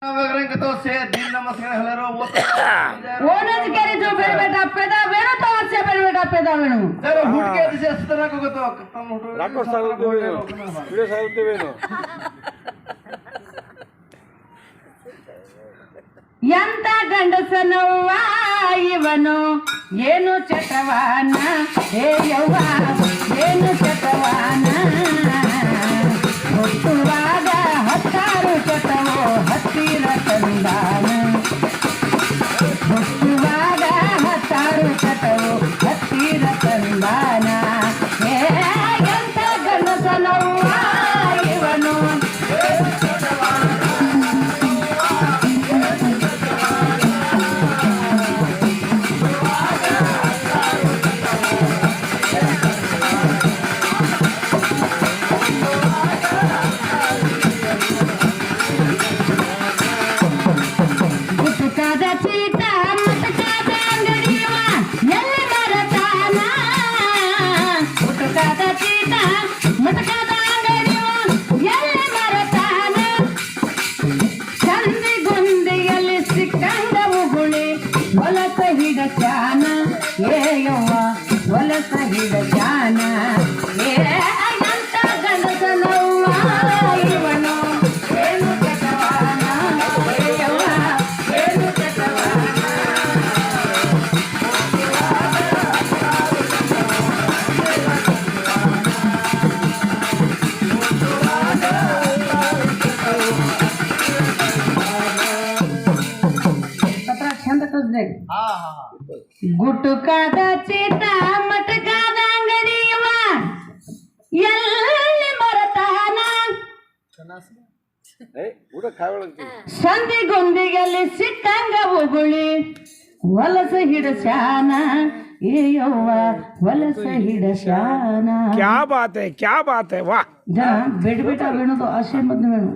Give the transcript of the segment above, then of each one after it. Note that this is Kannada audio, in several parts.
तो से दिन नमस्कार हलरो वो नहीं कह रही जो मेरे बेटा पैदा वेणु तो अच्छे मेरे बेटा पैदा वेणु जरा हुट के दिसे अस्तर को तो तुम हुट राको साल देवेनो वीडियो साल देवेनो ಎಂತ ಗಂಡಸನವ್ವ ಇವನು ಏನು ಚಟವಾನ ಹೇ ಯವ್ವ ಏನು ಚಟವಾನ ಹುಟ್ಟುವಾಗ ಹತ್ತಾರು ಚಟವೋ ಹತ್ತಿರ ತಂದಾನ ಹುಟ್ಟುವಾಗ ಹತ್ತಾರು ಚಟವೋ ಹತ್ತಿರ ತಂದಾನ ಹೇ ಎಂತ ಗಂಡಸನವ್ವ ಇವನು ಜಾನ ಏ ಯವ್ವ ಹೊಲಸ ಹಿಡ ಜಾನ ಏ ಅಂತ ಗಂಡಸನವ್ವ ಇವನು ಏನು ಚಟವಾನ ಏ ಯವ್ವ ಏನು ಚಟವಾನ पत्रा छंद तो देख हां हां ಗುಟುಕಾದ ಚೀಟ ಮಟಕಾದ ಅಂಗಡಿಯವ ಎಲ್ಲಿ ಮರತಾನ ಊಟ ಕಾವಳಂತಿ ಸಂದಿಗೊಂದಿಗಲ್ಲಿ ಸಿಕ್ಕಂಗ ಉಗುಳಿ ಹೊಲಸ ಹಿಡಸ್ಯಾನ ಏ ಯವ್ವ ಹೊಲಸ ಹಿಡಸ್ಯಾನ क्या बात है वाह जन बेट बेटा वेणु तो असे मत वेणु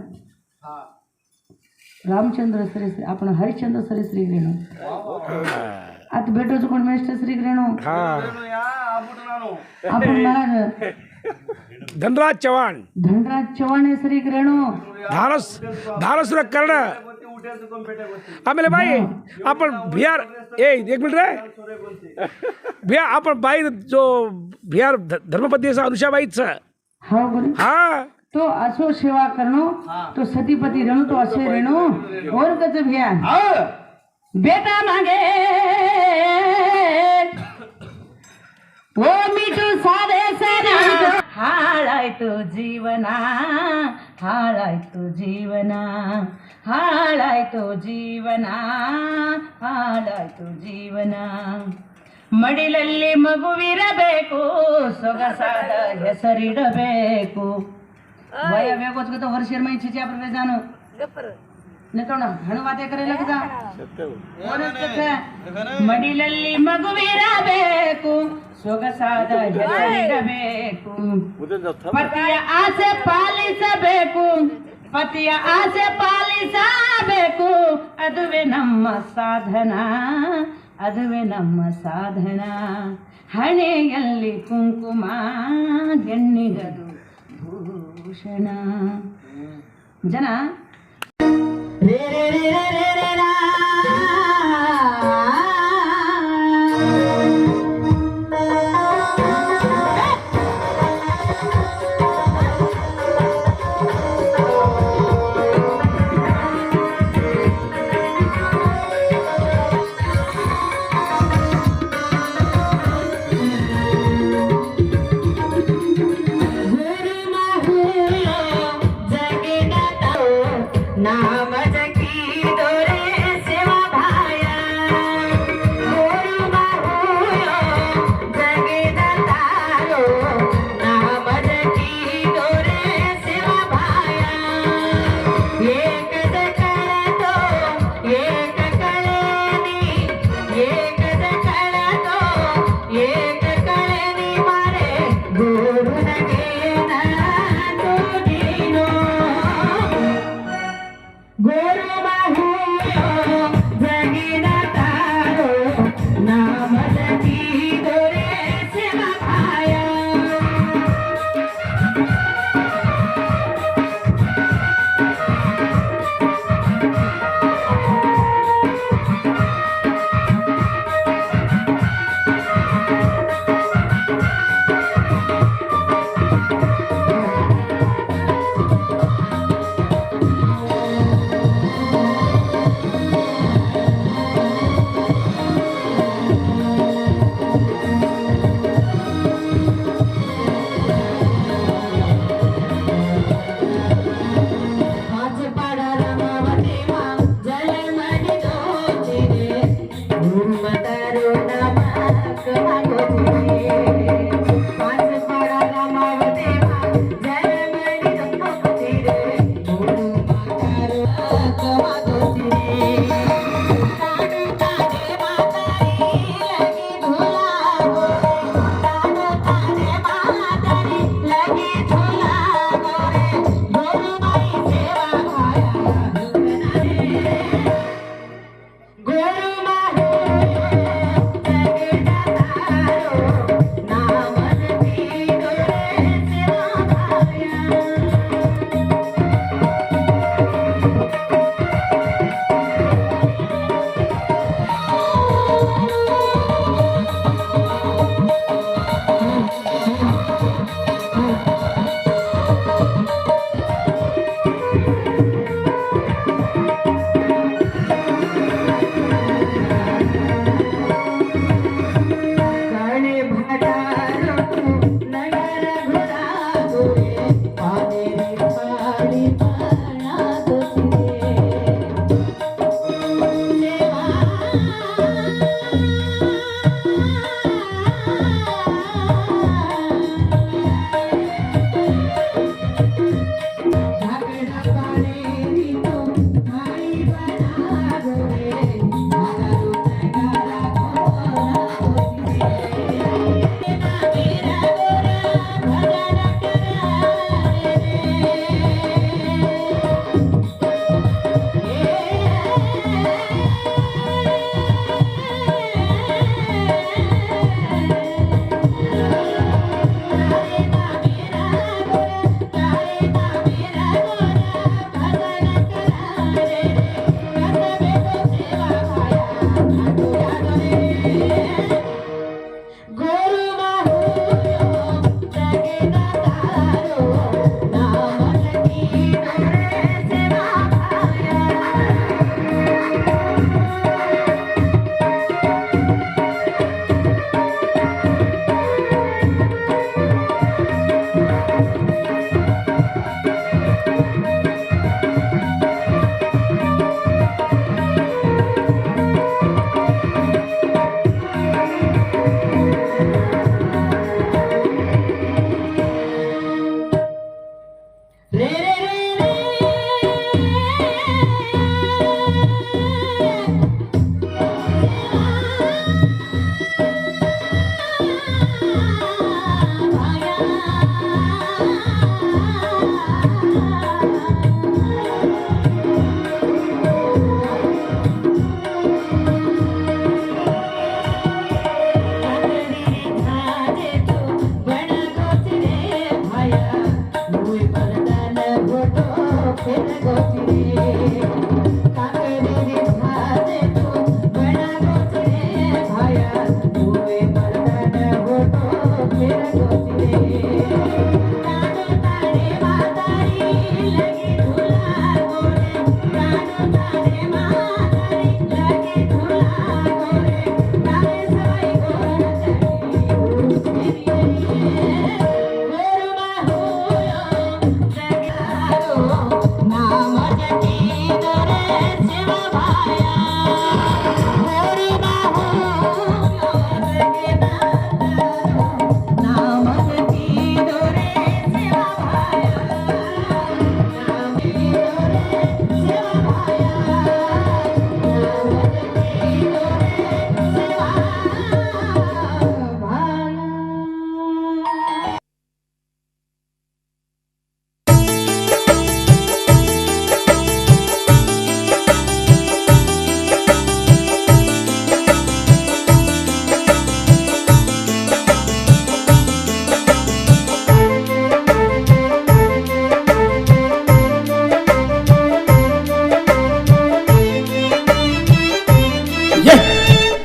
रामचंद्र श्री श्री आपण हरिश्चंद्र श्री श्री वेणु आता भेटो कोण मेस्टर श्री रेणू हाँ या आबुटनानो आपण महाराज धनराज चव्हाण चव्हाण श्री रेणू धारसुर कर्ण उठे तो कोण बेटे बसते ಆಮೇಲೆ ಬಾಯಿ आपण बिहार एक मिनिट रे बिहार आपण बाई जो बिहार धर्मपत्नी असा अनुषाबाईच हो बोले हा तो असो सेवा करणो तो सतीपति रेणू तो असे रेणू और कच भैया हां बेटा मांगे ओ मीठू सारे सारे ಹಾಳಾಯ್ತು ಜೀವನ ಹಾಳಾಯ್ತು ಜೀವನ ಹಾಳಾಯ್ತು ಜೀವನ ಹಾಳಾಯ್ತು ಜೀವನ ಮಡಿಲಲ್ಲಿ ಮಗುವಿರಬೇಕು ಸೊಗಸಾದ ಹೆಸರಿಡಬೇಕು ಭಯ ಬೇಕು तो हर शेर में छिचिया पर जानो नहीं तो हणु बातें करे लगता ಮಡಿಲಲ್ಲಿ ಮಗುವಿರಬೇಕು ಸೊಗಸಾದ ಹೆಸರಿಡಬೇಕು ಪತಿಯ ಆಸೆ ಪಾಲಿಸಬೇಕು ಪತಿಯ ಆಸೆ ಪಾಲಿಸಬೇಕು ಅದುವೇ ನಮ್ಮ ಸಾಧನ ಅದುವೇ ನಮ್ಮ ಸಾಧನ ಹಣೆಯಲ್ಲಿ ಕುಂಕುಮ ಹೆಣ್ಣಿಗದು ಭೂಷಣ ಜನ ರೇ ರೇ ರೇ ರೇ ರೇ ರಾ नाम जकी दोरे सेवा भाया गुरु बाहुयो जगे दातारो नाम जकी दोरे सेवा भाया एक जकड़ तो एक कळेनी एक जकड़ तो एक कळेनी मारे गुरु नगे ना तो दीनो गुरु बाहुयो जगिन तारो नाम जगी दोरे सेवा भाया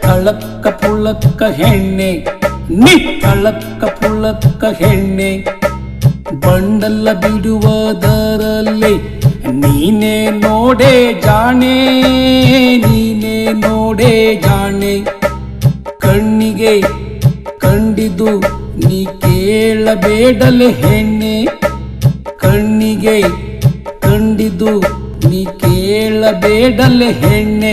ಕಳಕ್ಕ ಪುಳಕ್ಕ ಹೆಣ್ಣೆ ನೀ ಕಳಕ್ಕ ಪುಳಕ್ಕ ಹೆಣ್ಣೆ ಬಂಡಲ್ಲ ಬಿಡುವುದರಲ್ಲಿ ನೀನೇ ನೋಡೆ ಜಾಣೆ ನೀನೇ ನೋಡೆ ಜಾಣೆ ಕಣ್ಣಿಗೆ ಕಂಡಿದು ನೀ ಕೇಳಬೇಡಲೆ ಹೆಣ್ಣೆ ಕಣ್ಣಿಗೆ ಕಂಡಿದು ನೀ ನೀ ಕೇಳಬೇಡಲೆ ಹೆಣ್ಣೆ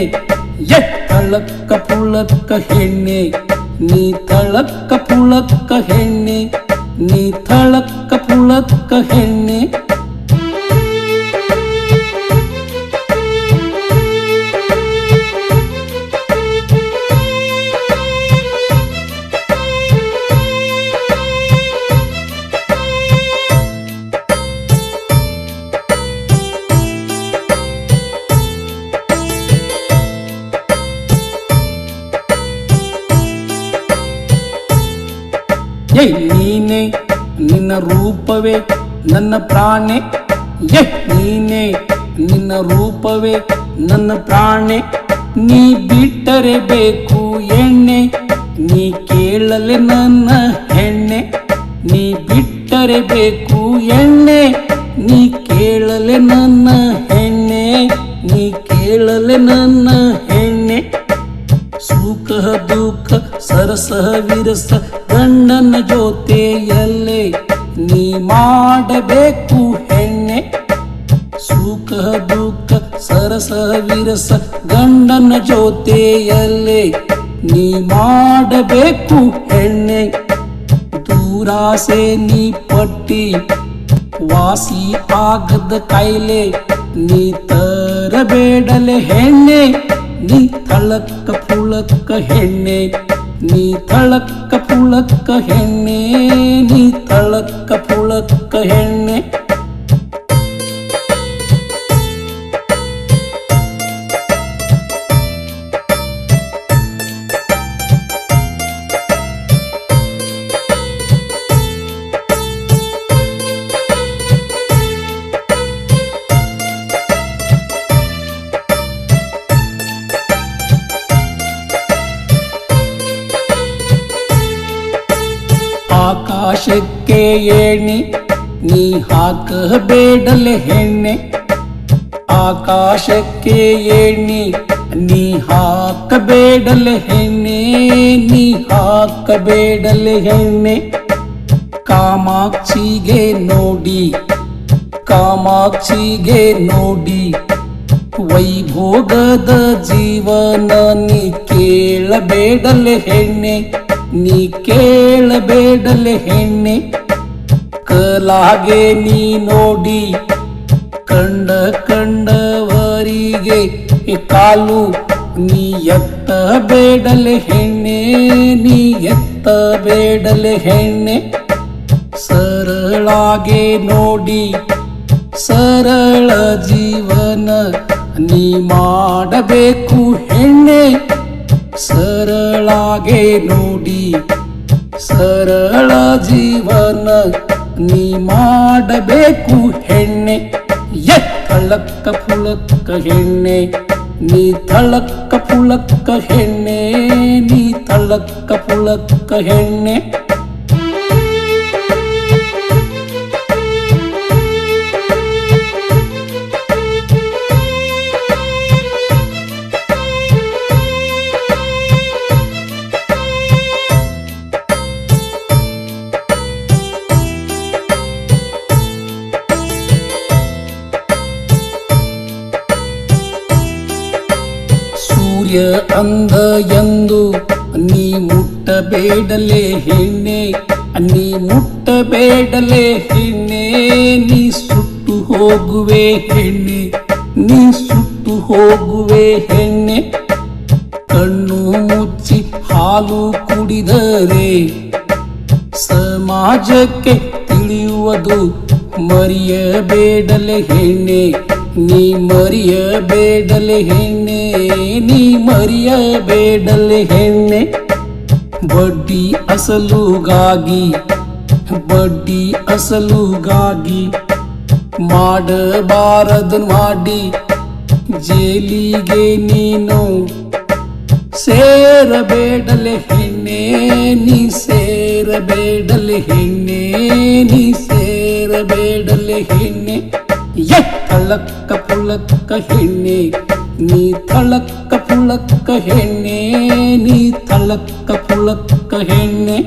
ತಳಕ್ಕ ಪುಳಕ್ಕ ಹೆಣ್ಣೆ ನೀ ತಳಕ್ಕ ಪುಳಕ್ಕ ಹೆಣ್ಣೆ ನೀ ತಳಕ್ಕ ಪುಳಕ್ಕ ಹೆಣ್ಣೆ ನೀನೆ ನಿನ್ನ ರೂಪವೇ ನನ್ನ ಪ್ರಾಣೆ ನೀನೆ ನಿನ್ನ ರೂಪವೇ ನನ್ನ ಪ್ರಾಣೆ ನೀ ಬಿಟ್ಟರೆ ಬೇಕು ಎಣ್ಣೆ ನೀ ಕೇಳಲೆ ನನ್ನ ಹೆಣ್ಣೆ ನೀ ಬಿಟ್ಟರೆ ಬೇಕು ಎಣ್ಣೆ ನೀ ಕೇಳಲೆ ನನ್ನ ಹೆಣ್ಣೆ ನೀ ಕೇಳಲೆ ನನ್ನ ಹೆಣ್ಣೆ ಸುಖ ದುಃಖ ಸರಸ ವಿರಸ ಗಂಡನ ಜೊತೆಯಲ್ಲೇ ನೀ ಮಾಡಬೇಕು ಹೆಣ್ಣೆ ಸುಖ ದುಃಖ ಸರಸ ವಿರಸ ಗಂಡನ ಜೊತೆಯಲ್ಲೇ ನೀ ಮಾಡಬೇಕು ಹೆಣ್ಣೆ ದೂರಾಸೆ ನೀ ಪಟ್ಟಿ ವಾಸಿ ಆಗದ ಕಾಯಿಲೆ ನೀ ತರಬೇಡಲೆ ಹೆಣ್ಣೆ ನೀ ತಳಕ್ಕ ಪುಳಕ್ಕ ಹೆಣ್ಣೆ ನೀ ತಳಕ್ಕ ಪುಳಕ್ಕ ಹೆಣ್ಣೆ ನೀ ತಳಕ್ಕ ಪುಳಕ್ಕ ಹೆಣ್ಣೆ ಆಕಾಶಕ್ಕೆ ಏಣಿ ನೀ ಹಾಕಬೇಡಲೆ ಹೆಣ್ಣೆ ಆಕಾಶಕ್ಕೆ ಏಣಿ ನೀ ಹಾಕಬೇಡಲೆ ಹೆಣ್ಣೆ ನೀ ಹಾಕಬೇಡಲೆ ಹೆಣ್ಣೆ ಕಾಮಾಕ್ಷಿಗೆ ನೋಡಿ ಕಾಮಾಕ್ಷಿಗೆ ನೋಡಿ ವೈಭೋಗದ ಜೀವನ ನೀ ಕೇಳಬೇಡಲೆ ಹೆಣ್ಣೆ ನೀ ಕೇಳಬೇಡಲೆ ಹೆಣ್ಣೆ ಕಲಾಗೆ ನೀ ನೋಡಿ ಕಂಡ ಕಂಡವರಿಗೆ ಕಾಲು ನೀ ಎತ್ತಬೇಡಲೆ ಹೆಣ್ಣೆ ನೀ ಎತ್ತಬೇಡಲೆ ಹೆಣ್ಣೆ ಸರಳಾಗೆ ನೋಡಿ ಸರಳ ಜೀವನ ನೀ ಮಾಡಬೇಕು ಹೆಣ್ಣೆ ಸರಳಾಗೆ ನೋಡಿ ಸರಳ ಜೀವನ ನೀ ಮಾಡಬೇಕು ಹೆಣ್ಣೆ ತಳಕ್ಕ ಪುಳಕ್ಕ ಹೆಣ್ಣೆ ನೀ ತಳಕ್ಕ ಪುಳಕ್ಕ ಹೆಣ್ಣೆ ನೀ ತಳಕ್ಕ ಪುಳಕ್ಕ ಹೆಣ್ಣೆ ಸೂರ್ಯ ಅಂದ ಎಂದು ನೀ ಮುಟ್ಟಬೇಡಲೆ ಹೆಣ್ಣೆ ನೀ ಮುಟ್ಟಬೇಡಲೆ ಹೆಣ್ಣೆ ನೀ ಸುಟ್ಟು ಹೋಗುವೆ ಹೆಣ್ಣೆ ನೀ ಸುಟ್ಟು ಹೋಗುವೆ ಹೆಣ್ಣೆ ಕಣ್ಣು ಮುಚ್ಚಿ ಹಾಲು ಕುಡಿದರೆ ಸಮಾಜಕ್ಕೆ ತಿಳಿಯುವುದು ಮರೆಯಬೇಡಲೆ ಹೆಣ್ಣೆ ನೀ ಮರೆಯಬೇಡಲೆ ಹೆಣ್ಣೆ ನೀ ಮರೆಯಬೇಡಲೆ ಹೆಣ್ಣೆ ಬಡ್ಡಿ ಅಸಲುಗಾಗಿ ಮಾಡಬಾರದು ಮಾಡಿ ಜೈಲಿಗೆ ನೀನು ಸೇರಬೇಡಲೆ ಹೆಣ್ಣೆ ನೀ ಸೇರಬೇಡಲೆ ಹೆಣ್ಣೆ ನೀ ಸೇರಬೇಡಲೆ ಹೆಣ್ಣೆ ತಳಕ್ಕ ಪುಳಕ್ಕ ಹೆಣ್ಣೆ ನೀ ತಳಕ್ಕ ಪುಳಕ್ಕ ಹೆಣ್ಣೆ ನೀ ತಳಕ್ಕ ಪುಳಕ್ಕ ಹೆಣ್ಣೆ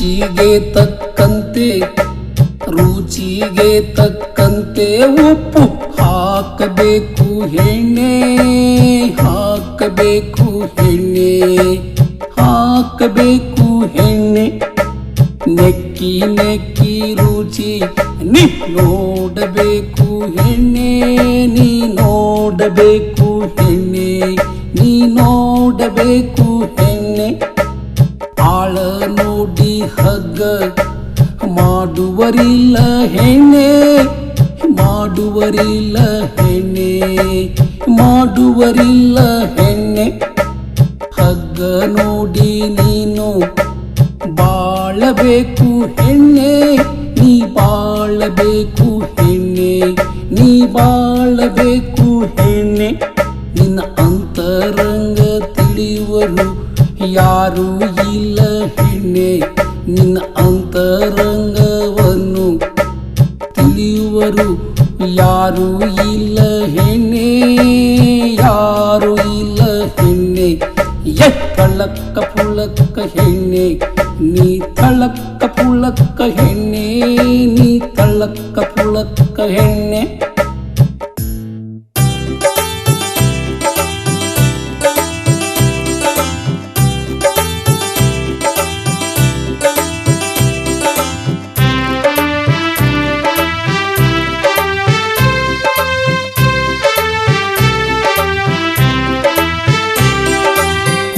ರುಚಿಗೆ ತಕ್ಕಂತೆ ರುಚಿಗೆ ತಕ್ಕಂತೆ ಉಪ್ಪು ಹಾಕಬೇಕು ಎಣ್ಣೆ ಹಾಕಬೇಕು ಎಣ್ಣೆ ಹಾಕಬೇಕು ಎಣ್ಣೆ ನೆಕ್ಕಿ ನೆಕ್ಕಿ ರುಚಿ ನೀ ನೋಡಬೇಕು ಎಣ್ಣೆ ನೀ ನೋಡಬೇಕು ಎಣ್ಣೆ ನೀ ನೋಡಬೇಕು ಎಣ್ಣೆ ಆಳ ನೋಡಿ ಹಗ್ಗ ಮಾಡುವರಿಲ್ಲ ಹೆಣ್ಣೆ ಮಾಡುವರಿಲ್ಲ ಹೆಣ್ಣೆ ಮಾಡುವರಿಲ್ಲ ಹೆಣ್ಣೆ ಹಗ್ಗ ನೋಡಿ ನೀನು ಬಾಳಬೇಕು ಹೆಣ್ಣೆ ನೀ ಬಾಳಬೇಕು ಹೆಣ್ಣೆ ನೀ ಬಾಳಬೇಕು ಹೆಣ್ಣೆ ನಿನ್ನ ಅಂತರಂಗ ತಿಳಿಯುವರು ಯಾರೂ ಇಲ್ಲ ಹೆಣ್ಣೆ ನಿನ್ನ ಅಂತರಂಗವನ್ನು ತಿಳಿಯುವರು ಯಾರೂ ಇಲ್ಲ ಹೆಣ್ಣೆ ಯಾರೂ ಇಲ್ಲ ಹೆಣ್ಣೆ ತಳಕ್ಕ ಪುಳಕ್ಕ ಹೆಣ್ಣೆ ನೀ ತಳಕ್ಕ ಪುಳಕ್ಕ ಹೆಣ್ಣೆ ನೀ ತಳಕ್ಕ ಪುಳಕ್ಕ ಹೆಣ್ಣೆ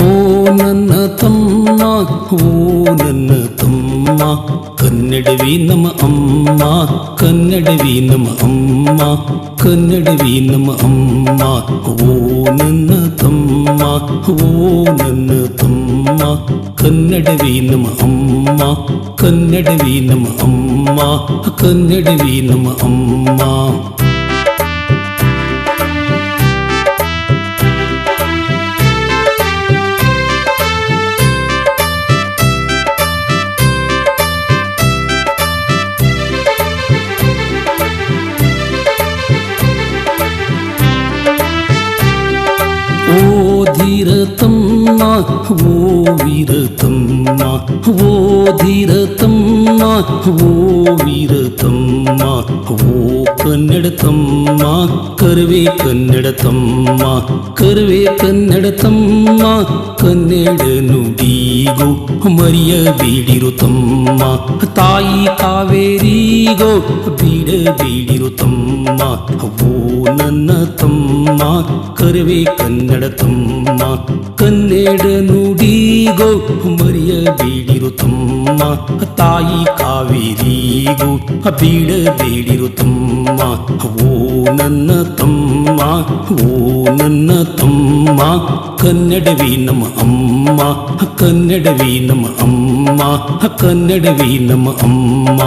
ಓ ನನ್ನ ತಮ್ಮ ಕನ್ನಡವೇ ನಮ್ಮ ಅಮ್ಮ ಕನ್ನಡವೇ ನಮ್ಮ ಅಮ್ಮ ಕನ್ನಡವೇ ನಮ್ಮ ಅಮ್ಮ ಓ ನನ್ನ ತಮ್ಮ ಓ ನನ್ನ ತಮ್ಮ ಕನ್ನಡವೇ ನಮ್ಮ ಅಮ್ಮ ಕನ್ನಡವೇ ನಮ್ಮ ಅಮ್ಮ ಕನ್ನಡವೇ ನಮ್ಮ ಅಮ್ಮ ಧೀರತಮ್ಮ ಓ ವೀರತಮ್ಮ ಓ ಧೀರತಮ್ಮ ಓ ವೀರತಮ್ಮ ಓ ಕನ್ನಡ ತಮ್ಮ ಕರುವೆ ಕನ್ನಡ ತಮ್ಮ ಕರುವೆ ಕನ್ನಡ ತಮ್ಮ ಕನ್ನಡ ನುಡಿಗೋ ಮರೆಯಬೇಡಿರು ತಮ್ಮ ತಾಯಿ ಕಾವೇರಿಗೋ ಬಿಡಬೇಡಿರು ತಮ್ಮ ಓ ನನ್ನ ತಮ್ಮ ಕರುವೆ ಕನ್ನಡ ತಮ್ಮ ಕನ್ನಡ ನುಡಿಗೋ ಮರೆಯಬೇಡಿರು ತಮ್ಮ ತಾಯಿ ಕಾವೇರಿಗೋ ಬಿಡಬೇಡಿರು ತಮ್ಮ ಓ ನನ್ನ ತಮ್ಮ ಓ ನನ್ನ ತಮ್ಮ ಕನ್ನಡವೇ ನಮ್ಮ ಅಮ್ಮ ಕನ್ನಡವೇ ನಮ್ಮ ಅಮ್ಮ ಕನ್ನಡವೇ ನಮ್ಮ ಅಮ್ಮ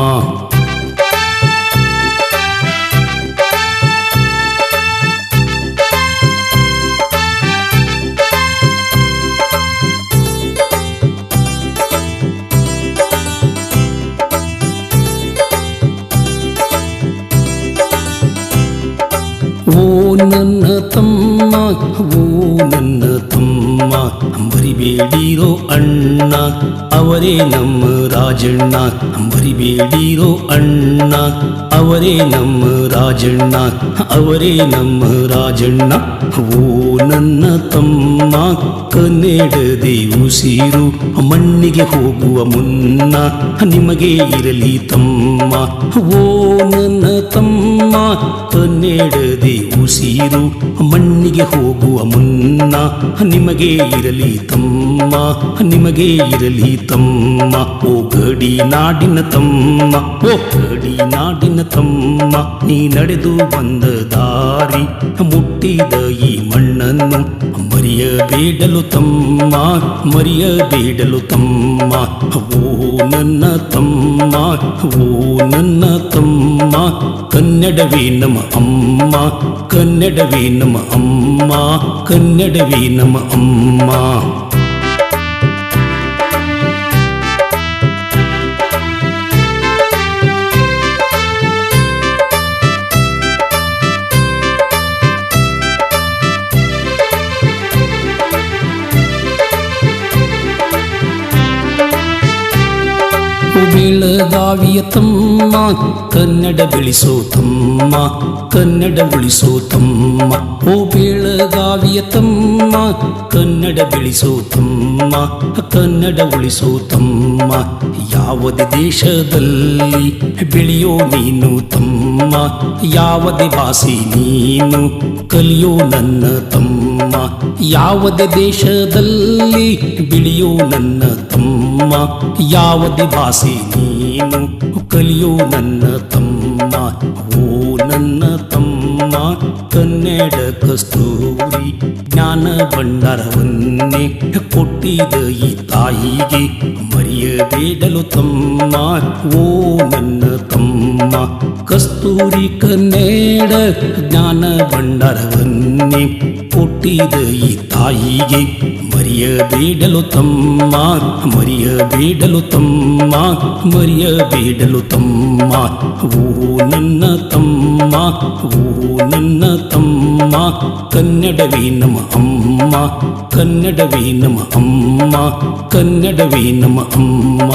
ಓ ನನ್ನ ತಮ್ಮ ಓ ನನ್ನ ತಮ್ಮ ಮರಿಬೇಡಿರೋ ಅಣ್ಣ ಅವರೇ ನಮ್ಮ ರಾಜಣ್ಣ ಮರಿಬೇಡಿರೋ ಅಣ್ಣ ಅವರೇ ನಮ್ಮ ರಾಜಣ್ಣ ಅವರೇ ನಮ್ಮ ರಾಜಣ್ಣ ಓ ನನ್ನ ತಮ್ಮ ಕನ್ನಡದೇ ಉಸಿರು ಮಣ್ಣಿಗೆ ಹೋಗುವ ಮುನ್ನ ನಿಮಗೆ ಇರಲಿ ತಮ್ಮ ಓ ನನ್ನ ತಮ್ಮ ಕನ್ನಡದೇ ಉಸಿರು ಮಣ್ಣಿಗೆ ಹೋಗುವ ಮುನ್ನ ನಿಮಗೆ ಇರಲಿ ತಮ್ಮ ನಿಮಗೆ ಇರಲಿ ತಮ್ಮ ಓ ಗಡಿ ನಾಡಿನ ತಮ್ಮ ಓ ಗಡಿ ನಾಡಿನ ತಮ್ಮ ನೀ ನಡೆದು ಬಂದ ದಾರಿ ಮುಟ್ಟಿದ ಈ ಮಣ್ಣನ್ನು ಮರೆಯಬೇಡಲು ತಮ್ಮ ಮರೆಯಬೇಡಲು ತಮ್ಮ ಓ ನನ್ನ ತಮ್ಮ ಓ ನನ್ನ ತಮ್ಮ ಕನ್ನಡವೇ ನಮ್ಮ ಅಮ್ಮ ಕನ್ನಡವೇ ನಮ್ಮ ಅಮ್ಮ ಕನ್ನಡವೇ ನಮ್ಮ ಅಮ್ಮ ಬೆಳಗಾವಿಯ ತಮ್ಮ ಕನ್ನಡ ಬೆಳೆಸೋ ತಮ್ಮ ಕನ್ನಡ ಉಳಿಸೋ ತಮ್ಮ ಓ ಬೆಳಗಾವಿಯ ತಮ್ಮ ಕನ್ನಡ ಬೆಳೆಸೋ ತಮ್ಮ ಕನ್ನಡ ಉಳಿಸೋ ತಮ್ಮ ಯಾವುದೇ ದೇಶದಲ್ಲಿ ಬೆಳೆಯೋ ನೀನು ತಮ್ಮ ಯಾವುದೇ ಭಾಷೆ ನೀನು ಕಲಿಯೋ ನನ್ನ ತಮ್ಮ ಯಾವುದೇ ದೇಶದಲ್ಲಿ ಬೆಳೆಯೋ ನನ್ನ ತಮ್ಮ ಯಾವುದೇ ಭಾಷೆ ನೀನು ಕಲಿಯೋ ನನ್ನ ತಮ್ಮ ಓ ನನ್ನ ತಮ್ಮ ಕನ್ನಡ ಕಸ್ತೂರಿ ಜ್ಞಾನ ಭಂಡಾರವನ್ನೇ ಕೊಟ್ಟಿದ ಈ ತಾಯಿಗೆ ಮರೆಯಬೇಡಲು ತಮ್ಮ ಓ ನನ್ನ ತಮ್ಮ ಕಸ್ತೂರಿ ಕನ್ನಡ ಜ್ಞಾನ ಭಂಡಾರವನ್ನೇ ಕೊಟ್ಟಿದ ಈ ತಾಯಿಗೆ ಮರೆಯಬೇಡಲು ತಮ್ಮ ಮರೆಯಬೇಡಲು ತಮ್ಮ ಮರೆಯಬೇಡಲು ತಮ್ಮ ಓ ನನ್ನ ತಮ್ಮ ಓ ನನ್ನ ತಮ್ಮ ಕನ್ನಡವೇ ನಮ್ಮ ಅಮ್ಮ ಕನ್ನಡವೇ ನಮ್ಮ ಅಮ್ಮ ಕನ್ನಡವೇ ನಮ್ಮ ಅಮ್ಮ